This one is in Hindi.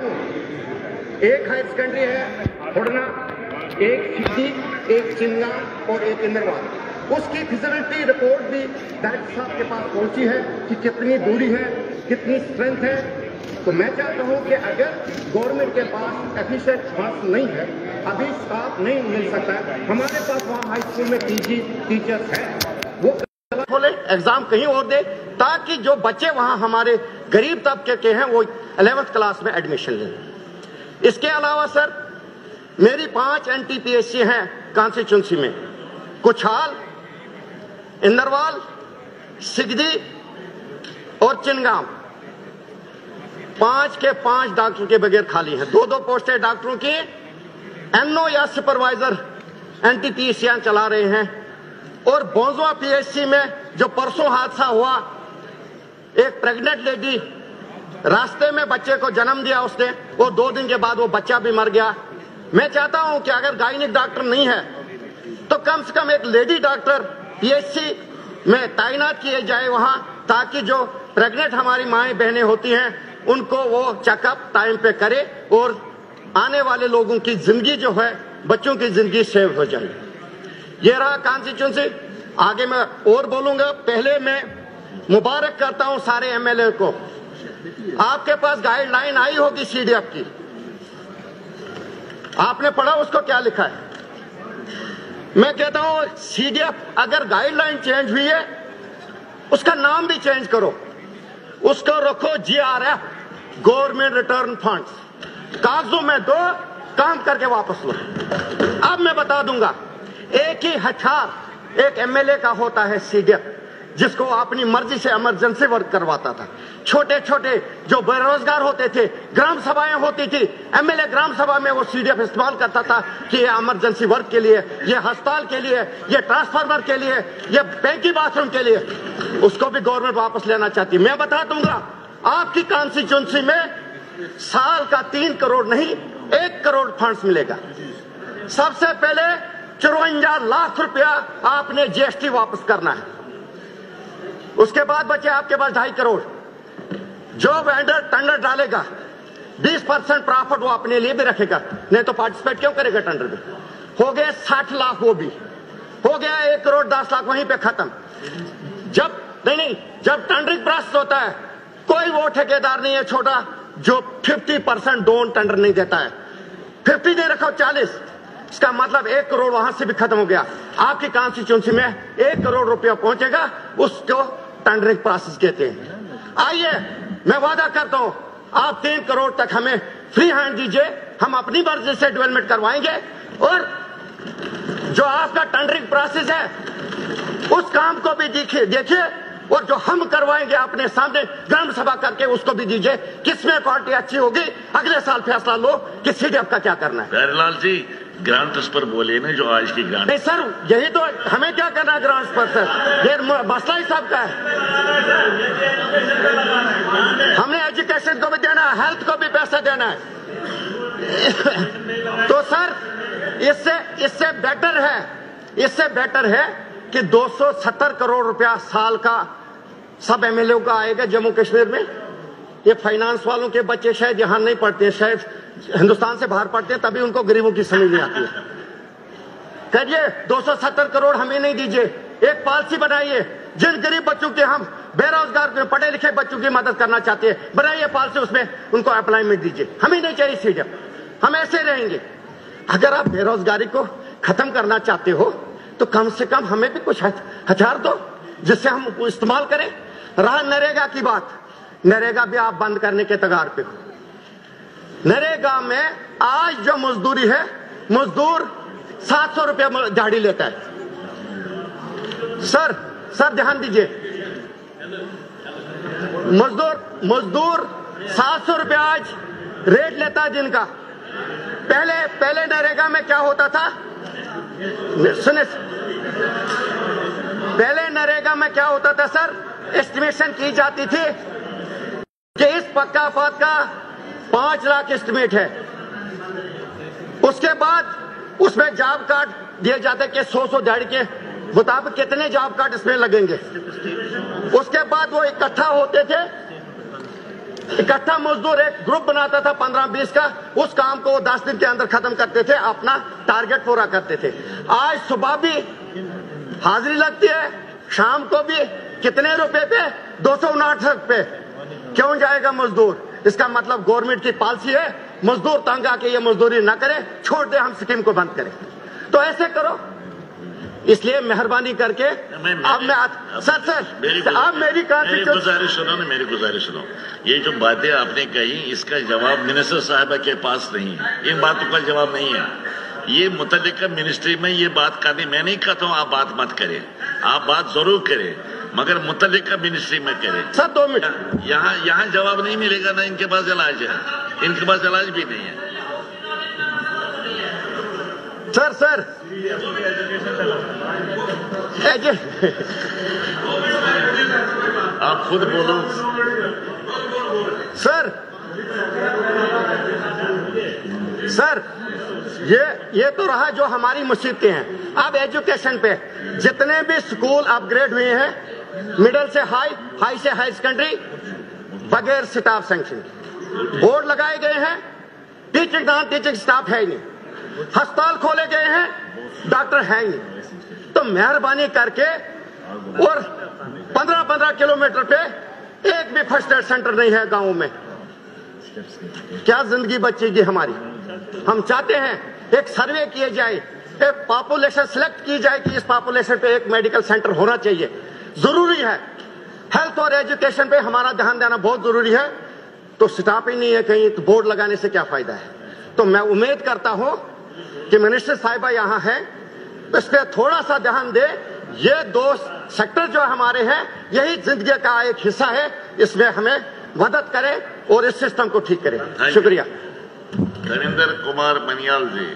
एक हायर सेकेंडरी है हुडना, एक सिद्धि, एक चिंगाम और एक इंदरवाल। उसकी फिजिबिलिटी रिपोर्ट भी डायरेक्टर साहब के पास पहुंची है कि कितनी दूरी है, कितनी स्ट्रेंथ है। तो मैं चाहता हूं कि अगर गवर्नमेंट के पास एफिशिएंट फंड्स नहीं है, अभी स्टाफ नहीं मिल सकता है, हमारे पास वहाँ हाई स्कूल में पीजी टीचर्स हैं, वो खोले एग्जाम कहीं और दे ताकि जो बच्चे वहाँ हमारे गरीब तबके के हैं वो 11th क्लास में एडमिशन लें। इसके अलावा सर मेरी 5 NTPSC हैं कॉन्स्टिट्यूंसी में, कुछाल, इंदरवाल, सिगदी और चिनगांव। 5 के 5 डॉक्टर के बगैर खाली हैं। 2-2 पोस्टें डॉक्टरों की NO या सुपरवाइजर NTPSC चला रहे हैं। और बोंजवा PSC में जो परसों हादसा हुआ, एक प्रेग्नेंट लेडी रास्ते में बच्चे को जन्म दिया उसने, वो 2 दिन के बाद वो बच्चा भी मर गया। मैं चाहता हूं कि अगर गायनिक डॉक्टर नहीं है तो कम से कम एक लेडी डॉक्टर PSC में तैनात किए जाए वहां, ताकि जो प्रेग्नेंट हमारी माएं बहनें होती हैं उनको वो चेकअप टाइम पे करे और आने वाले लोगों की जिंदगी जो है, बच्चों की जिंदगी सेव हो जाए। ये रहा कॉन्स्टिट्यूंसी। आगे मैं और बोलूंगा, पहले मैं मुबारक करता हूं सारे MLA को। आपके पास गाइडलाइन आई होगी CDF की, आपने पढ़ा उसको क्या लिखा है? मैं कहता हूं CDF अगर गाइडलाइन चेंज हुई है उसका नाम भी चेंज करो, उसको रखो GRF, गवर्नमेंट रिटर्न फंड्स। कागजों में दो, काम करके वापस लो। अब मैं बता दूंगा, एक ही हथियार एक MLA का होता है CDF, जिसको अपनी मर्जी से इमरजेंसी वर्क करवाता था। छोटे छोटे जो बेरोजगार होते थे, ग्राम सभाएं होती थी, MLA ग्राम सभा में वो CDF इस्तेमाल करता था कि ये इमरजेंसी वर्क के लिए, ये अस्पताल के लिए, ये ट्रांसफार्मर के लिए, ये बैंकी बाथरूम के लिए। उसको भी गवर्नमेंट वापस लेना चाहती है। मैं बता दूंगा, आपकी कॉन्स्टिट्यूंसी में साल का 3 करोड़ नहीं 1 करोड़ फंड्स मिलेगा। सबसे पहले 54 लाख रुपया आपने GST वापस करना है। उसके बाद बचे आपके पास 2.5 करोड़। जो वेंडर टेंडर डालेगा 20% प्रॉफिट वो अपने लिए भी रखेगा, नहीं तो पार्टिसिपेट क्यों करेगा टेंडर में। हो गए 60 लाख, वो भी हो गया 1 करोड़ 10 लाख, वहीं पे खत्म। जब जब टेंडरिंग प्रोसेस होता है, कोई वो ठेकेदार नहीं है छोटा जो 50% डोन टेंडर नहीं देता है। 50 दे रखो 40, इसका मतलब 1 करोड़ वहां से भी खत्म हो गया। आपकी कॉन्स्टिट्यूंसी में 1 करोड़ रुपया पहुंचेगा, उसको टेंडरिंग प्रोसेस कहते हैं। आइए, मैं वादा करता हूं आप 3 करोड़ तक हमें फ्री हैंड दीजिए, हम अपनी मर्जी से डेवलपमेंट करवाएंगे। और जो आपका टेंडरिंग प्रोसेस है उस काम को भी देखिए, और जो हम करवाएंगे अपने सामने ग्राम सभा करके उसको भी दीजिए। किसमें क्वालिटी अच्छी होगी, अगले साल फैसला लो कि CDF का क्या करना है। प्यारेलाल जी, ग्रांट्स पर बोले ना, जो आज की ग्रांट। नहीं सर, यही तो हमें क्या करना है ग्रांट्स पर सर, ये मसला ही सबका है। हमने एजुकेशन को भी देना है, हेल्थ को भी पैसा देना है। तो सर इससे बेटर है कि 270 करोड़ रुपया साल का सब MLA का आएगा जम्मू कश्मीर में। ये फाइनेंस वालों के बच्चे शायद यहां नहीं पढ़ते, शायद हिंदुस्तान से बाहर पढ़ते हैं, तभी उनको गरीबों की समझ नहीं आती है। कहिए 270 करोड़ हमें नहीं दीजिए, एक पॉलिसी बनाइए। जिन गरीब बच्चों के हम बेरोजगार पढ़े लिखे बच्चों की मदद करना चाहते हैं, बनाइए पॉलिसी, उसमें उनको अप्लाइमेंट दीजिए। हमें नहीं चाहिए CDF, हम ऐसे रहेंगे। अगर आप बेरोजगारी को खत्म करना चाहते हो तो कम से कम हमें भी कुछ हथियार दो जिससे हम इस्तेमाल करें। रहा नरेगा की बात, नरेगा भी आप बंद करने के तगार पे हो। नरेगा में आज जो मजदूरी है, मजदूर 700 रुपया दिहाड़ी लेता है। सर ध्यान दीजिए, मजदूर 700 रुपया आज रेट लेता है दिन का। पहले नरेगा में क्या होता था, सुने, पहले नरेगा में क्या होता था सर, एस्टिमेशन की जाती थी कि इस पक्का फात का 5 लाख एस्टिमेट है। उसके बाद उसमें जॉब कार्ड दिए जाते कि 100 दिहाड़ी के मुताबिक कितने जॉब कार्ड इसमें लगेंगे। उसके बाद वो इकट्ठा होते थे, इकट्ठा मजदूर एक ग्रुप बनाता था 15-20 का, उस काम को 10 दिन के अंदर खत्म करते थे, अपना टारगेट पूरा करते थे। आज सुबह भी हाजिरी लगती है, शाम को भी कितने रुपए पे? 259 पे। क्यों जाएगा मजदूर? इसका मतलब गवर्नमेंट की पॉलिसी है मजदूर तंग आके ये मजदूरी ना करे, छोड़ दे, हम स्कीम को बंद करें। तो ऐसे करो। इसलिए मेहरबानी करके अब मैं सर आप मेरी गुजारिश सुनो ना, मेरी गुजारिश सुनो। ये जो बातें आपने कही इसका जवाब मिनिस्टर साहबा के पास नहीं है, इन बातों का जवाब नहीं है। ये मुतल्लिका मिनिस्ट्री में ये बात करनी, मैं नहीं कहता हूँ आप बात मत करें, आप बात जरूर करें, मगर मुतल्लिका मिनिस्ट्री में करें। सर 2 मिनट, यहाँ जवाब नहीं मिलेगा ना, इनके पास इलाज है, इनके पास इलाज भी नहीं है। सर आप खुद बोलो सर ये तो रहा जो हमारी मुसीबतें हैं। अब एजुकेशन पे जितने भी स्कूल अपग्रेड हुए हैं, मिडिल से हाई से हाई सेकेंडरी, बगैर स्टाफ सैंक्शन, बोर्ड लगाए गए हैं, टीचिंग नॉन टीचिंग स्टाफ है ही नहीं, अस्पताल खोले गए हैं, डॉक्टर है ही नहीं। तो मेहरबानी करके, और 15-15 किलोमीटर पे एक भी फर्स्ट एड सेंटर नहीं है गांव में, क्या जिंदगी बचेगी हमारी? हम चाहते हैं एक सर्वे किए जाए, एक पॉपुलेशन सिलेक्ट की जाए कि इस पॉपुलेशन पे एक मेडिकल सेंटर होना चाहिए, जरूरी है। हेल्थ और एजुकेशन पे हमारा ध्यान देना बहुत जरूरी है। तो स्टाफ ही नहीं है कहीं, तो बोर्ड लगाने से क्या फायदा है? तो मैं उम्मीद करता हूं कि मिनिस्टर साहिबा यहाँ है, इस पे थोड़ा सा ध्यान दे। ये 2 सेक्टर जो हमारे हैं, यही जिंदगी का एक हिस्सा है, इसमें हमें मदद करें और इस सिस्टम को ठीक करें। शुक्रिया। धर्मेंद्र कुमार बनियाल जी।